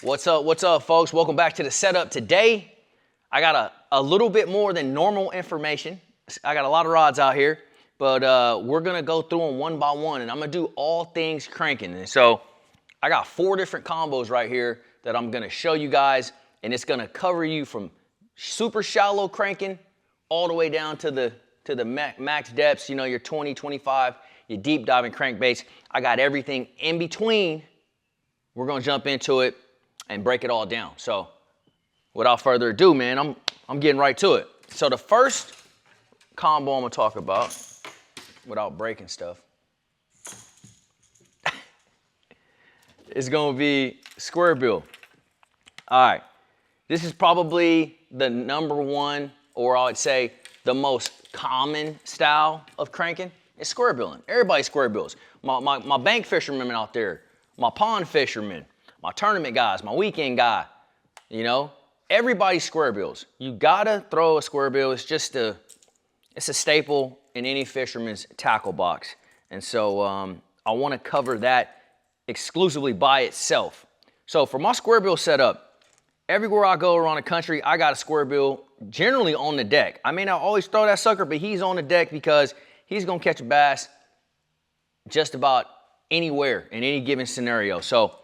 What's up, folks? Welcome back to the setup. Today, I got a little bit more than normal information. I got a lot of rods out here, but we're gonna go through them one by one, and I'm gonna do all things cranking. And so, I got 4 different combos right here that I'm gonna show you guys, and it's gonna cover you from super shallow cranking all the way down to the max depths, you know, your 20, 25, your deep diving crankbaits. I got everything in between. We're gonna jump into it and break it all down. So without further ado, man, I'm getting right to it. So the first combo I'm gonna talk about, without breaking stuff, is gonna be square bill. All right, this is probably the #1, or I would say the most common style of cranking. It's square billing. Everybody square bills. My bank fishermen out there, my pond fishermen, my tournament guys, my weekend guy, you know, everybody square bills. You gotta throw a square bill. It's just it's a staple in any fisherman's tackle box. And so I wanna cover that exclusively by itself. So for my square bill setup, everywhere I go around the country, I got a square bill generally on the deck. I may not always throw that sucker, but he's on the deck because he's gonna catch a bass just about anywhere in any given scenario. So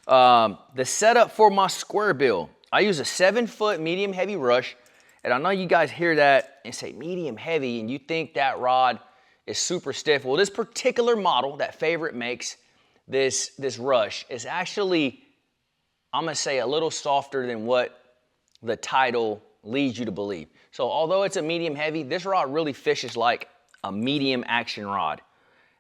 the setup for my square bill, I use a 7-foot medium heavy rush. And I know you guys hear that and say medium heavy and you think that rod is super stiff. Well, this particular model that Favorite makes, this rush, is actually, I'm gonna say, a little softer than what the title leads you to believe. So although it's a medium heavy, this rod really fishes like a medium action rod.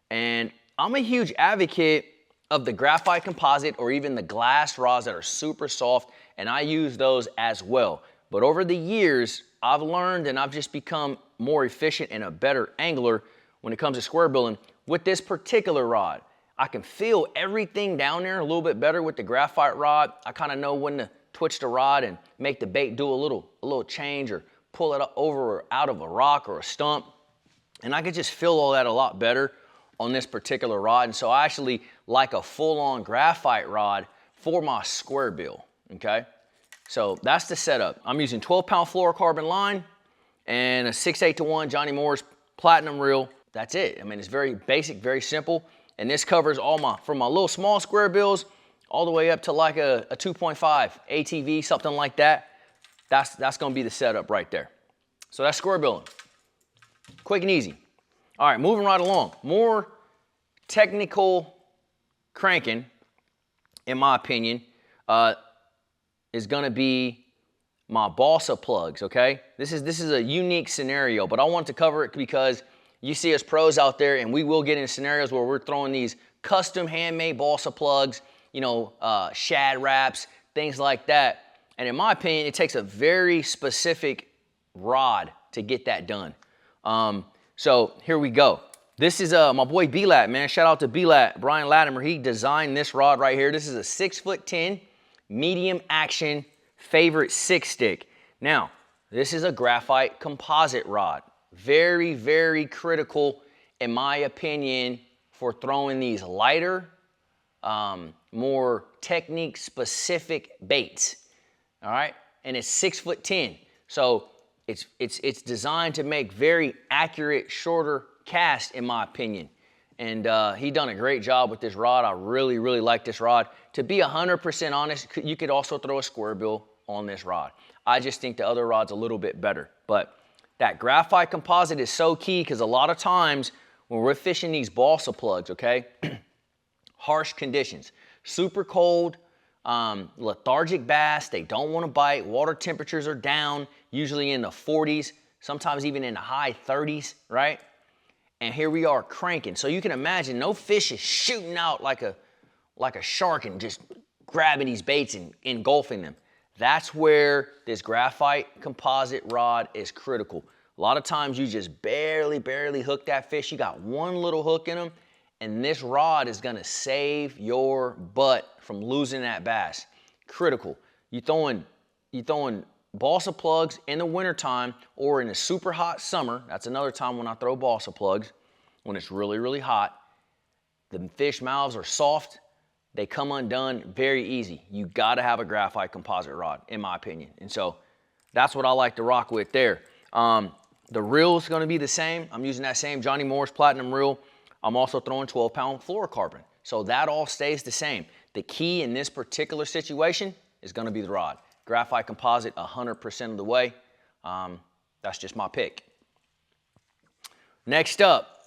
And I'm a huge advocate of the graphite composite or even the glass rods that are super soft, and I use those as well. But over the years, I've learned and I've just become more efficient and a better angler when it comes to square billing with this particular rod. I can feel everything down there a little bit better with the graphite rod. I kind of know when to twitch the rod and make the bait do a little change or pull it over or out of a rock or a stump. And I could just feel all that a lot better on this particular rod. And so I actually like a full-on graphite rod for my square bill, okay? So that's the setup. I'm using 12-pound fluorocarbon line and a 6/8-1 Johnny Moore's platinum reel. That's it. I mean, it's very basic, very simple. And this covers all from my little small square bills all the way up to like a 2.5 ATV, something like that. That's gonna be the setup right there. So that's square billing. Quick and easy. All right, moving right along. More technical cranking, in my opinion, is gonna be my Bala Plugs, okay? This is a unique scenario, but I want to cover it because you see us pros out there, and we will get in scenarios where we're throwing these custom handmade Bala Plugs, you know, shad wraps, things like that. And in my opinion, it takes a very specific rod to get that done. So here we go. This is my boy B-Lat, man. Shout out to B-Lat, Brian Latimer. He designed this rod right here. This is a 6'10", medium action Favorite 6-stick. Now, this is a graphite composite rod. Very, very critical, in my opinion, for throwing these lighter, more technique-specific baits. All right, and it's 6'10". So it's designed to make very accurate, shorter casts, in my opinion. And he done a great job with this rod. I really, really like this rod. To be 100% honest, you could also throw a square bill on this rod. I just think the other rod's a little bit better. But that graphite composite is so key because a lot of times when we're fishing these Bala Plugs, okay, harsh conditions, super cold, lethargic bass, they don't want to bite, water temperatures are down, usually in the 40s, sometimes even in the high 30s, right? And here we are cranking. So you can imagine no fish is shooting out like a shark and just grabbing these baits and engulfing them. That's where this graphite composite rod is critical. A lot of times you just barely hook that fish. You got one little hook in them, and this rod is gonna save your butt from losing that bass. Critical. You throwing Bala Plugs in the wintertime or in a super hot summer. That's another time when I throw Bala Plugs, when it's really, really hot. The fish mouths are soft. They come undone very easy. You gotta have a graphite composite rod, in my opinion. And so that's what I like to rock with there. The reel is gonna be the same. I'm using that same Johnny Morris Platinum reel. I'm also throwing 12-pound fluorocarbon. So that all stays the same. The key in this particular situation is gonna be the rod. Graphite composite 100% of the way. That's just my pick. Next up,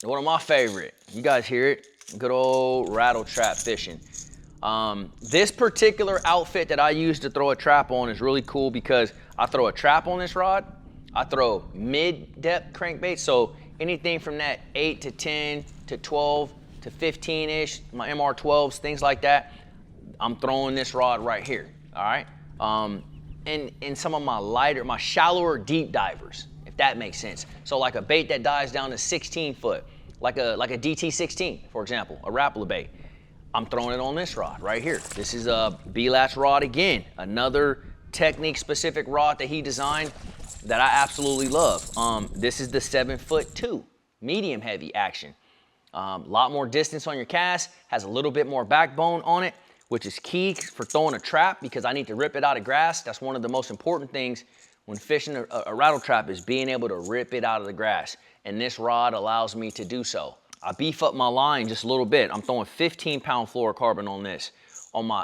one of my favorite. You guys hear it. Good old rattle trap fishing. This particular outfit that I use to throw a trap on is really cool because I throw a trap on this rod. I throw mid-depth crankbait, so anything from that 8 to 10 to 12 to 15-ish, my MR12s, things like that, I'm throwing this rod right here, all right? And some of my lighter, my shallower deep divers, if that makes sense. So like a bait that dives down to 16 foot, like a DT16, for example, a Rapala bait. I'm throwing it on this rod right here. This is a B-latch rod again, another technique-specific rod that he designed that I absolutely love. This is the 7'2", medium heavy action. Lot more distance on your cast, has a little bit more backbone on it, which is key for throwing a trap because I need to rip it out of grass. That's one of the most important things when fishing a rattle trap is being able to rip it out of the grass. And this rod allows me to do so. I beef up my line just a little bit. I'm throwing 15-pound fluorocarbon on this.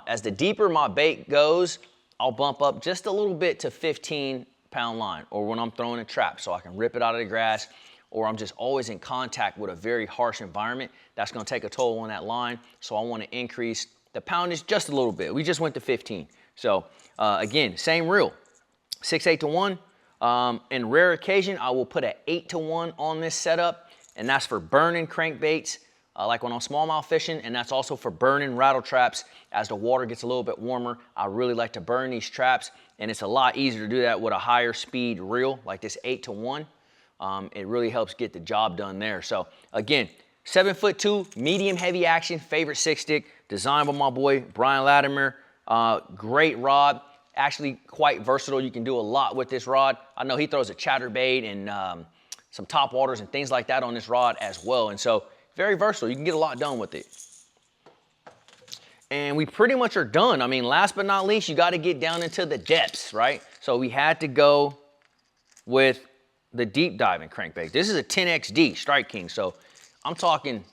As the deeper my bait goes, I'll bump up just a little bit to 15-pound line, or when I'm throwing a trap so I can rip it out of the grass, or I'm just always in contact with a very harsh environment. That's gonna take a toll on that line, so I wanna increase the poundage just a little bit. We just went to 15. So again, same reel, 6/8 to 1. In rare occasion, I will put an 8 to 1 on this setup, and that's for burning crankbaits, like when I'm smallmouth fishing, and that's also for burning rattle traps. As the water gets a little bit warmer, I really like to burn these traps, and it's a lot easier to do that with a higher speed reel, like this 8 to 1. It really helps get the job done there. So again, 7'2", medium heavy action, favorite 6-stick, designed by my boy, Brian Latimer. Great rod, actually quite versatile. You can do a lot with this rod. I know he throws a chatterbait and some top waters and things like that on this rod as well. And so very versatile. You can get a lot done with it. And we pretty much are done. I mean, last but not least, you got to get down into the depths, right? So we had to go with the deep diving crankbait. This is a 10XD Strike King. So I'm talking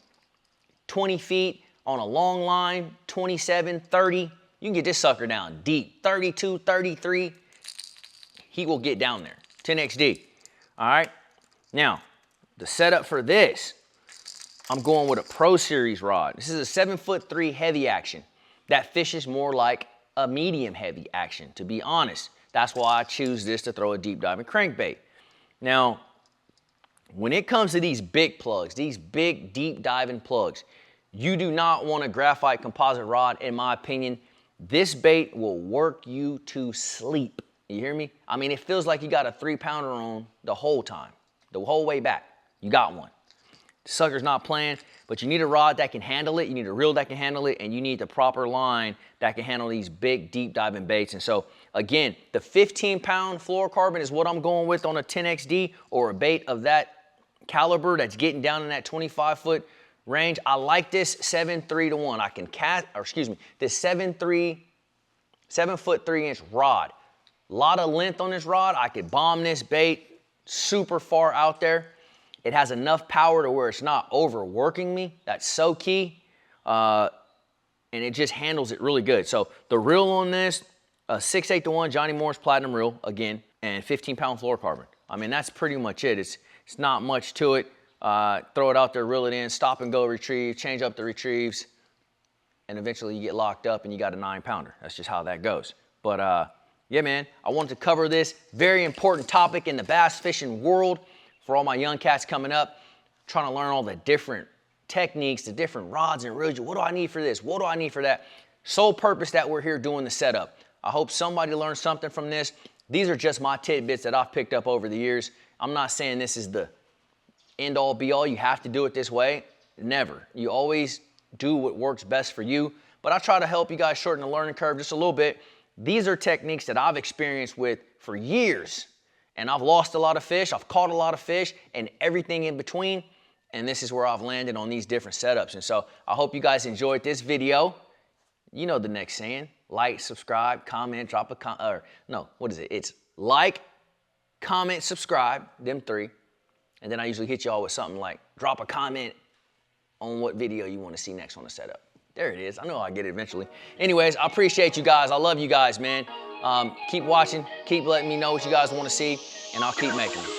20 feet on a long line, 27, 30. You can get this sucker down deep, 32, 33. He will get down there, 10XD. All right. Now, the setup for this, I'm going with a Pro Series rod. This is a 7'3" heavy action that fishes more like a medium heavy action, to be honest. That's why I choose this to throw a deep diving crankbait. Now, when it comes to these big plugs, these big deep diving plugs, you do not want a graphite composite rod, in my opinion. This bait will work you to sleep. You hear me? I mean, it feels like you got a 3-pounder on the whole time, the whole way back. You got one. The sucker's not playing, but you need a rod that can handle it, you need a reel that can handle it, and you need the proper line that can handle these big, deep diving baits. And so, again, the 15-pound fluorocarbon is what I'm going with on a 10XD or a bait of that caliber that's getting down in that 25-foot range. I like this 7'3" to 1. I can cast, or excuse me, this 7'3" rod. A lot of length on this rod. I could bomb this bait super far out there. It has enough power to where it's not overworking me. That's so key. And it just handles it really good. So the reel on this, 6/8 to 1 Johnny Morris Platinum reel, again, and 15-pound fluorocarbon. I mean, that's pretty much it. It's not much to it. Throw it out there, reel it in, stop and go retrieve, change up the retrieves, and eventually you get locked up and you got a 9-pounder. That's just how that goes. But yeah, man, I wanted to cover this very important topic in the bass fishing world for all my young cats coming up, trying to learn all the different techniques, the different rods and reels. What do I need for this? What do I need for that? Sole purpose that we're here doing the setup. I hope somebody learned something from this. These are just my tidbits that I've picked up over the years. I'm not saying this is the end all be all. You have to do it this way. Never. You always do what works best for you. But I try to help you guys shorten the learning curve just a little bit. These are techniques that I've experienced with for years. And I've lost a lot of fish, I've caught a lot of fish, and everything in between. And this is where I've landed on these different setups. And so I hope you guys enjoyed this video. you know the next saying. Like, subscribe, comment, drop a comment, or no, what is it? It's like, comment, subscribe, them 3. And then I usually hit y'all with something like, drop a comment on what video you want to see next on the setup. There it is. I know I'll get it eventually. Anyways, I appreciate you guys. I love you guys, man. Keep watching. Keep letting me know what you guys want to see, and I'll keep making them.